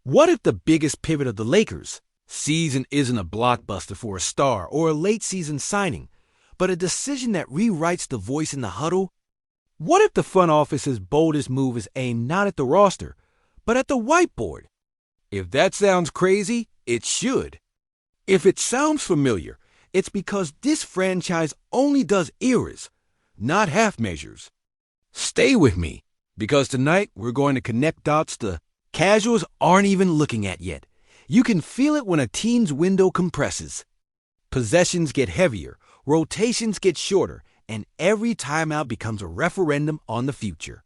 What if the biggest pivot of the Lakers' season isn't a blockbuster for a star or a late-season signing, but a decision that rewrites the voice in the huddle? What if the front office's boldest move is aimed not at the roster, but at the whiteboard? If that sounds crazy, it should. If it sounds familiar, it's because this franchise only does eras, not half measures. Stay with me, because tonight we're going to connect dots the casuals aren't even looking at yet. You can feel it when a team's window compresses. Possessions get heavier, rotations get shorter, and every timeout becomes a referendum on the future.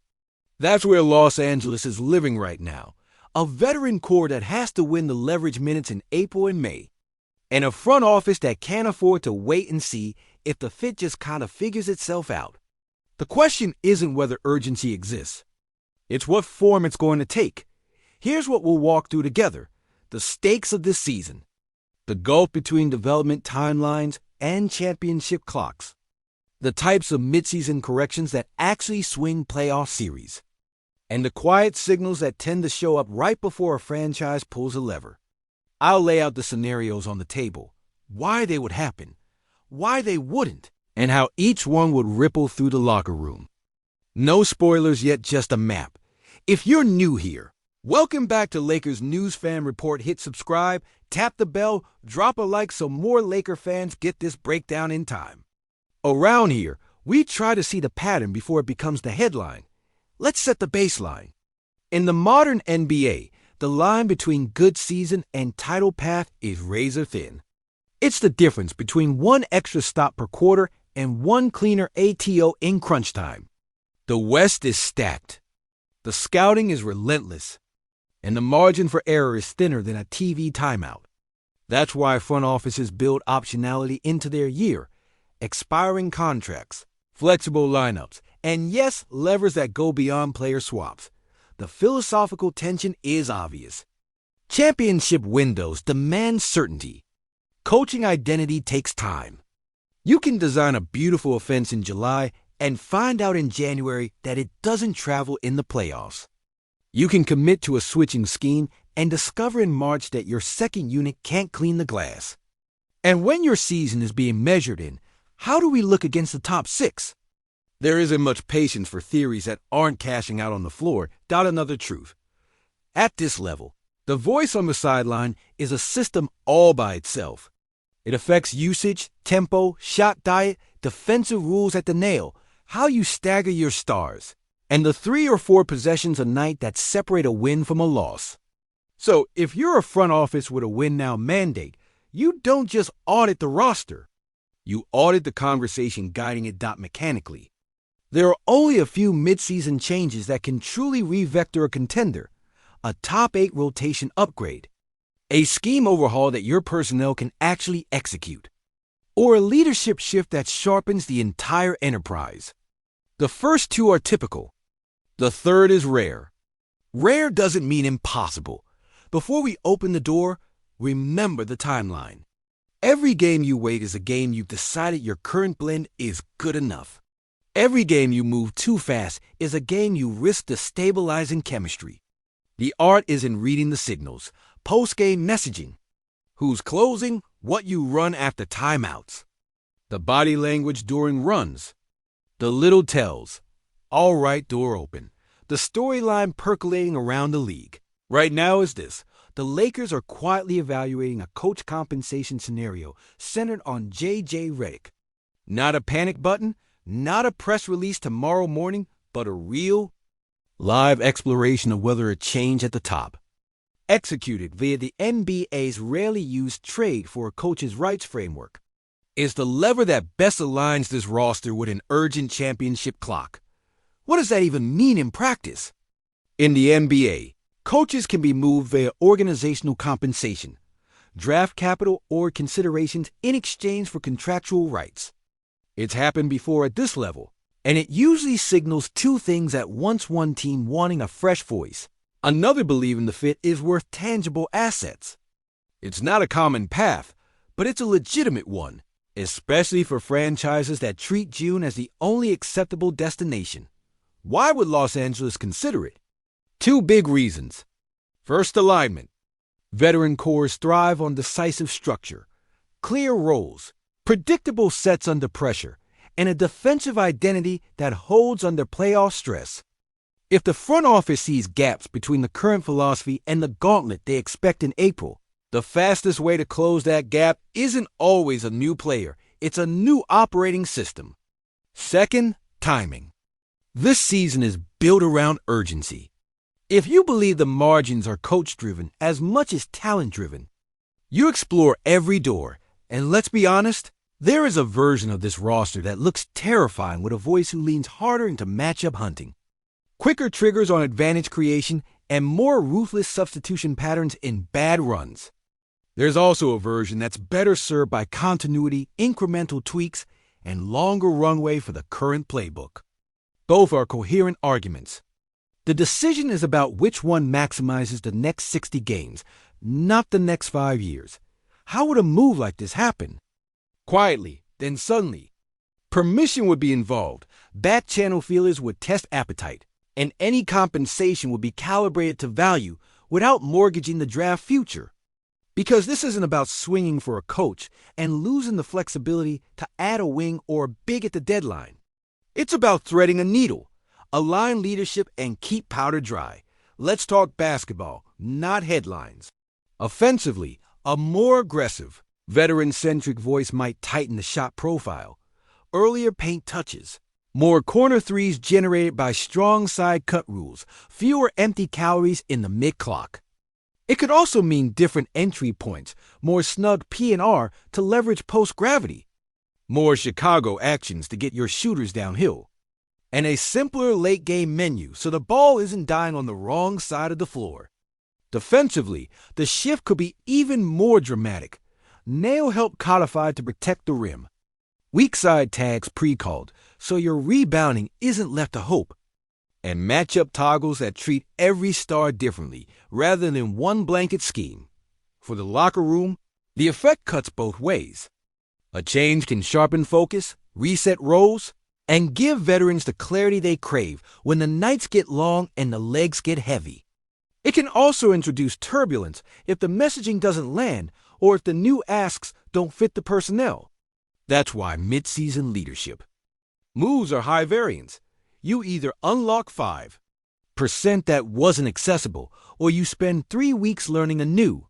That's where Los Angeles is living right now. A veteran core that has to win the leverage minutes in April and May. And a front office that can't afford to wait and see if the fit just kind of figures itself out. The question isn't whether urgency exists. It's what form it's going to take. Here's what we'll walk through together. The stakes of this season. The gulf between development timelines and championship clocks. The types of midseason corrections that actually swing playoff series. And the quiet signals that tend to show up right before a franchise pulls a lever. I'll lay out the scenarios on the table, why they would happen, why they wouldn't, and how each one would ripple through the locker room. No spoilers yet, just a map. If you're new here, welcome back to Lakers News Fan Report. Hit subscribe, tap the bell, drop a like so more Laker fans get this breakdown in time. Around here, we try to see the pattern before it becomes the headline. Let's set the baseline. In the modern NBA, the line between good season and title path is razor thin. It's the difference between one extra stop per quarter and one cleaner ATO in crunch time. The West is stacked. The scouting is relentless. And the margin for error is thinner than a TV timeout. That's why front offices build optionality into their year. Expiring contracts, flexible lineups, and yes, levers that go beyond player swaps. The philosophical tension is obvious. Championship windows demand certainty. Coaching identity takes time. You can design a beautiful offense in July and find out in January that it doesn't travel in the playoffs. You can commit to a switching scheme and discover in March that your second unit can't clean the glass. And when your season is being measured in, how do we look against the top six? There isn't much patience for theories that aren't cashing out on the floor. Doubt another truth. At this level, the voice on the sideline is a system all by itself. It affects usage, tempo, shot diet, defensive rules at the nail, how you stagger your stars, and the 3 or 4 possessions a night that separate a win from a loss. So if you're a front office with a win now mandate, you don't just audit the roster. You audit the conversation guiding it mechanically. There are only a few midseason changes that can truly re-vector a contender. A top 8 rotation upgrade. A scheme overhaul that your personnel can actually execute. Or a leadership shift that sharpens the entire enterprise. The first 2 are typical. The third is rare. Rare doesn't mean impossible. Before we open the door, remember the timeline. Every game you wait is a game you've decided your current blend is good enough. Every game you move too fast is a game you risk destabilizing chemistry. The art is in reading the signals, post-game messaging, who's closing, what you run after timeouts, the body language during runs, the little tells, all right, door open, the storyline percolating around the league. Right now is this. The Lakers are quietly evaluating a coach compensation scenario centered on JJ Redick. Not a panic button, not a press release tomorrow morning, but a real, live exploration of whether a change at the top. Executed via the NBA's rarely used trade for a coach's rights framework. Is the lever that best aligns this roster with an urgent championship clock. What does that even mean in practice? In the NBA, coaches can be moved via organizational compensation, draft capital, or considerations in exchange for contractual rights. It's happened before at this level, and it usually signals 2 things at once: one team wanting a fresh voice, another believing the fit is worth tangible assets. It's not a common path, but it's a legitimate one, especially for franchises that treat June as the only acceptable destination. Why would Los Angeles consider it? 2 big reasons. First, alignment. Veteran cores thrive on decisive structure, clear roles, predictable sets under pressure, and a defensive identity that holds under playoff stress. If the front office sees gaps between the current philosophy and the gauntlet they expect in April, the fastest way to close that gap isn't always a new player, it's a new operating system. Second, timing. This season is built around urgency. If you believe the margins are coach-driven as much as talent-driven, you explore every door, and let's be honest, there is a version of this roster that looks terrifying with a voice who leans harder into matchup hunting. Quicker triggers on advantage creation and more ruthless substitution patterns in bad runs. There's also a version that's better served by continuity, incremental tweaks, and longer runway for the current playbook. Both are coherent arguments. The decision is about which one maximizes the next 60 games, not the next 5 years. How would a move like this happen? Quietly, then suddenly. Permission would be involved, bat channel feelers would test appetite, and any compensation would be calibrated to value without mortgaging the draft future. Because this isn't about swinging for a coach and losing the flexibility to add a wing or a big at the deadline. It's about threading a needle, align leadership, and keep powder dry. Let's talk basketball, not headlines. Offensively, a more aggressive, veteran-centric voice might tighten the shot profile. Earlier paint touches, more corner threes generated by strong side cut rules, fewer empty calories in the mid-clock. It could also mean different entry points, more snug P&R to leverage post-gravity, more Chicago actions to get your shooters downhill, and a simpler late-game menu so the ball isn't dying on the wrong side of the floor. Defensively, the shift could be even more dramatic. Nail help codified to protect the rim. Weak side tags pre-called, so your rebounding isn't left to hope. And matchup toggles that treat every star differently, rather than one blanket scheme. For the locker room, the effect cuts both ways. A change can sharpen focus, reset roles, and give veterans the clarity they crave when the nights get long and the legs get heavy. It can also introduce turbulence if the messaging doesn't land or if the new asks don't fit the personnel. That's why mid-season leadership. Moves are high variance. You either unlock 5% that wasn't accessible, or you spend 3 weeks learning anew.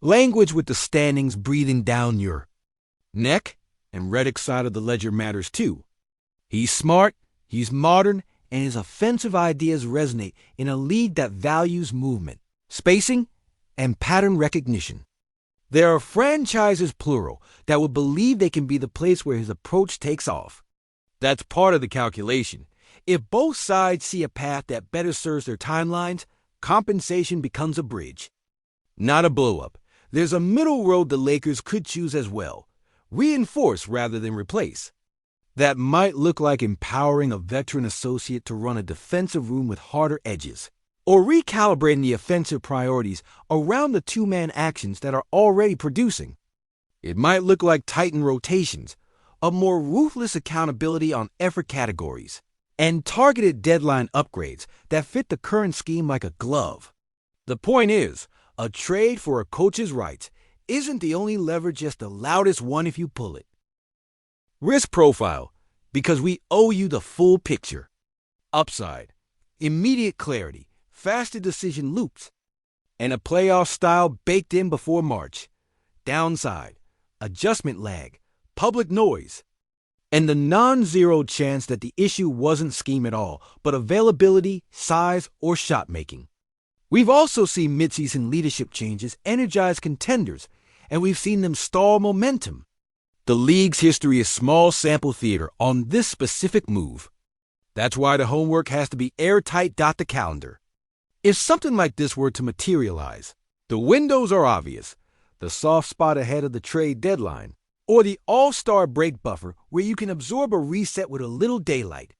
Language with the standings breathing down your neck, and Redick's side of the ledger matters too. He's smart, he's modern, and his offensive ideas resonate in a league that values movement, spacing, and pattern recognition. There are franchises, plural, that would believe they can be the place where his approach takes off. That's part of the calculation. If both sides see a path that better serves their timelines, compensation becomes a bridge, not a blow-up. There's a middle road the Lakers could choose as well. Reinforce rather than replace. That might look like empowering a veteran associate to run a defensive room with harder edges, or recalibrating the offensive priorities around the two-man actions that are already producing. It might look like tightened rotations, a more ruthless accountability on effort categories, and targeted deadline upgrades that fit the current scheme like a glove. The point is, a trade for a coach's rights isn't the only lever, just the loudest one if you pull it. Risk profile, because we owe you the full picture. Upside, immediate clarity, faster decision loops, and a playoff style baked in before March. Downside, adjustment lag, public noise, and the non-zero chance that the issue wasn't scheme at all, but availability, size, or shot making. We've also seen midseason leadership changes energize contenders, and we've seen them stall momentum. The league's history is small sample theater on this specific move. That's why the homework has to be airtight. The calendar. If something like this were to materialize, the windows are obvious. The soft spot ahead of the trade deadline, or the all-star break buffer where you can absorb a reset with a little daylight.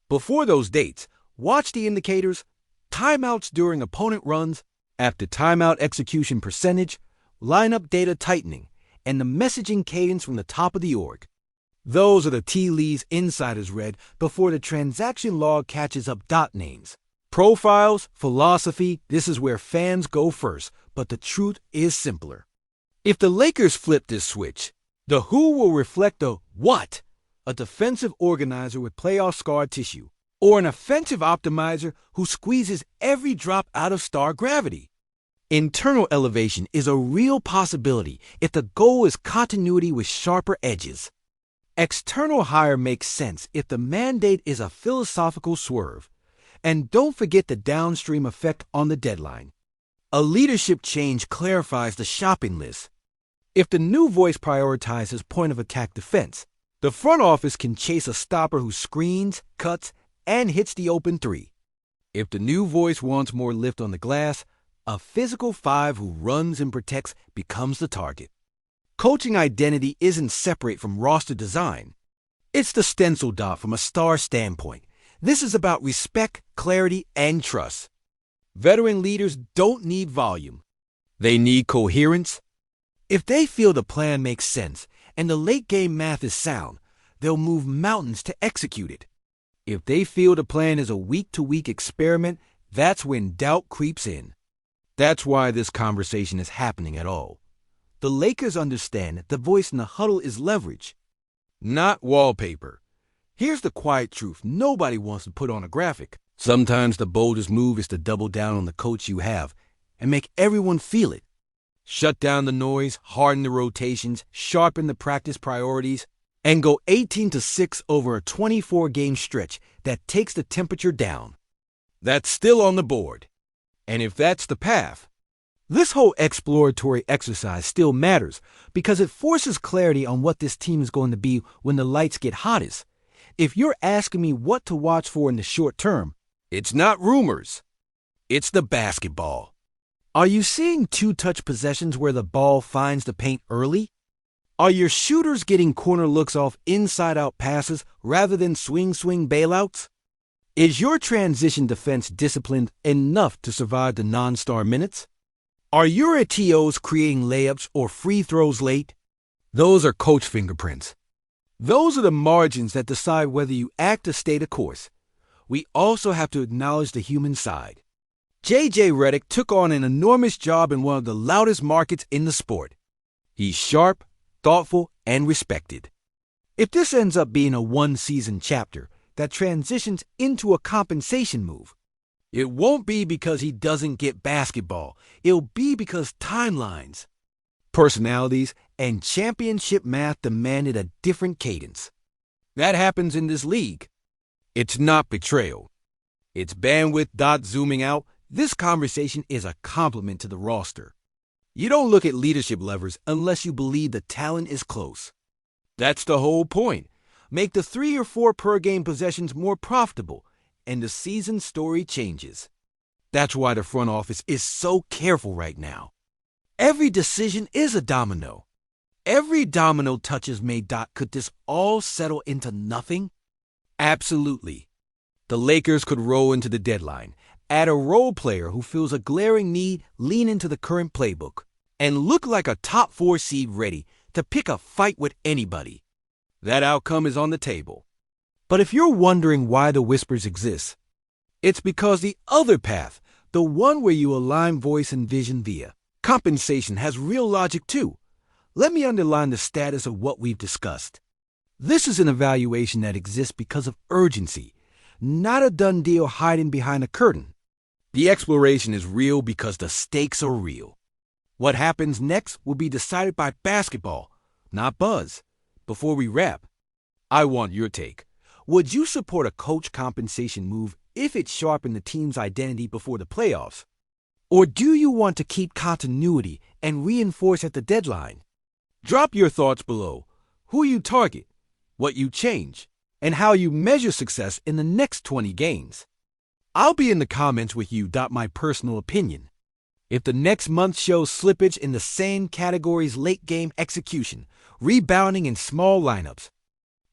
Before those dates, watch the indicators, timeouts during opponent runs, after timeout execution percentage, lineup data tightening, and the messaging cadence from the top of the org. Those are the tea leaves insiders read before the transaction log catches up. Names, profiles, philosophy, this is where fans go first, but but the truth is simpler. If the Lakers flip this switch, the who will reflect the what, a defensive organizer with playoff scar tissue, or an offensive optimizer who squeezes every drop out of star gravity. Internal elevation is a real possibility if the goal is continuity with sharper edges. External hire makes sense if the mandate is a philosophical swerve. And don't forget the downstream effect on the deadline. A leadership change clarifies the shopping list. If the new voice prioritizes point of attack defense, the front office can chase a stopper who screens, cuts, and hits the open three. If the new voice wants more lift on the glass, a physical five who runs and protects becomes the target. Coaching identity isn't separate from roster design. It's the stencil dot from a star standpoint. This is about respect, clarity, and trust. Veteran leaders don't need volume. They need coherence. If they feel the plan makes sense and the late-game math is sound, they'll move mountains to execute it. If they feel the plan is a week-to-week experiment, that's when doubt creeps in. That's why this conversation is happening at all. The Lakers understand that the voice in the huddle is leverage, not wallpaper. Here's the quiet truth nobody wants to put on a graphic. Sometimes the boldest move is to double down on the coach you have and make everyone feel it. Shut down the noise, harden the rotations, sharpen the practice priorities, and go 18-6 over a 24-game stretch that takes the temperature down. That's still on the board. And if that's the path, this whole exploratory exercise still matters because it forces clarity on what this team is going to be when the lights get hottest. If you're asking me what to watch for in the short term, it's not rumors. It's the basketball. Are you seeing two-touch possessions where the ball finds the paint early? Are your shooters getting corner looks off inside-out passes rather than swing bailouts? Is your transition defense disciplined enough to survive the non-star minutes? Are your TOs creating layups or free throws late? Those are coach fingerprints. Those are the margins that decide whether you act or stay the course. We also have to acknowledge the human side. JJ Redick took on an enormous job in one of the loudest markets in the sport. He's sharp, thoughtful, and respected. If this ends up being a one-season chapter that transitions into a compensation move, it won't be because he doesn't get basketball. It'll be because timelines, personalities, and championship math demanded a different cadence. That happens in this league. It's not betrayal. It's bandwidth zooming out. This conversation is a compliment to the roster. You don't look at leadership levers unless you believe the talent is close. That's the whole point. Make the 3 or 4 per game possessions more profitable, and the season story changes. That's why the front office is so careful right now. Every decision is a domino. Every domino touches made. Could this all settle into nothing? Absolutely. The Lakers could roll into the deadline, add a role player who feels a glaring need, lean into the current playbook, and look like a top 4 seed ready to pick a fight with anybody. That outcome is on the table. But if you're wondering why the whispers exist, it's because the other path, the one where you align voice and vision via compensation, has real logic too. Let me underline the status of what we've discussed. This is an evaluation that exists because of urgency, not a done deal hiding behind a curtain. The exploration is real because the stakes are real. What happens next will be decided by basketball, not buzz. Before we wrap, I want your take. Would you support a coach compensation move if it sharpened the team's identity before the playoffs? Or do you want to keep continuity and reinforce at the deadline? Drop your thoughts below. Who you target, what you change, and how you measure success in the next 20 games. I'll be in the comments with you. My personal opinion. If the next month shows slippage in the same categories: late game execution, rebounding in small lineups,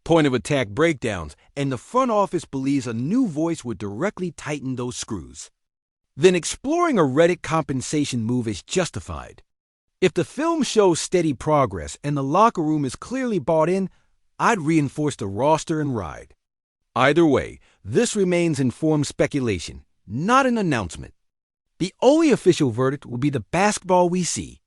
point of attack breakdowns, and the front office believes a new voice would directly tighten those screws, then exploring a Redick compensation move is justified. If the film shows steady progress and the locker room is clearly bought in, I'd reinforce the roster and ride. Either way, this remains informed speculation, not an announcement. The only official verdict will be the basketball we see.